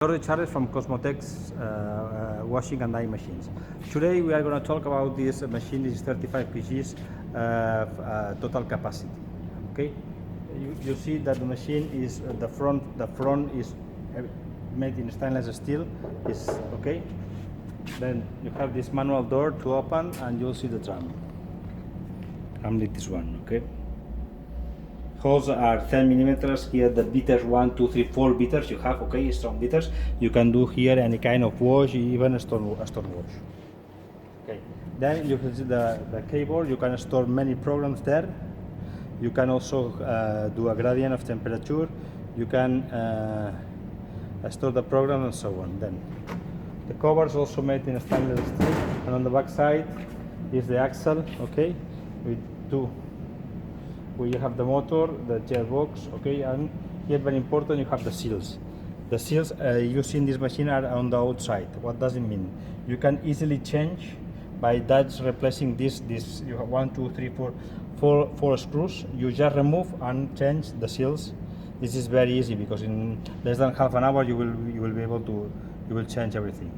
Jordi Charles from Cosmotex washing and dyeing machines. Today we are going to talk about this machine. This is 35 kgs total capacity. Okay, you see that the machine is the front is made in stainless steel. Is okay. Then you have this manual door to open, and you'll see the drum. I'm with this one. Okay. Holes are 10 millimeters. Here the beaters 1, 2, 3, 4 beaters you have, okay, strong beaters. You can do here any kind of wash, even a stone wash. Okay. Then you can see the keyboard. You can store many programs there. You can also do a gradient of temperature. You can store the program and so on. Then the cover is also made in stainless steel, and on the back side is the axle, okay, with two. Where you have the motor, the gearbox, okay, and here very important, you have the seals. The seals used in this machine are on the outside. What does it mean? You can easily change by that replacing this. You have 1, 2, 3, 4 screws. You just remove and change the seals. This is very easy because in less than half an hour you will be able to change everything.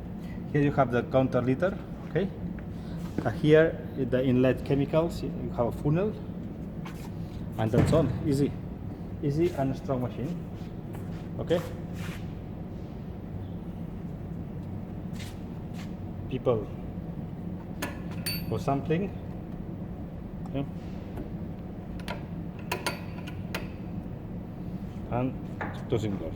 Here you have the counter liter, okay. Here the inlet chemicals. You have a funnel. And that's all. Easy and strong machine. Okay. People for sampling. Okay. And closing doors.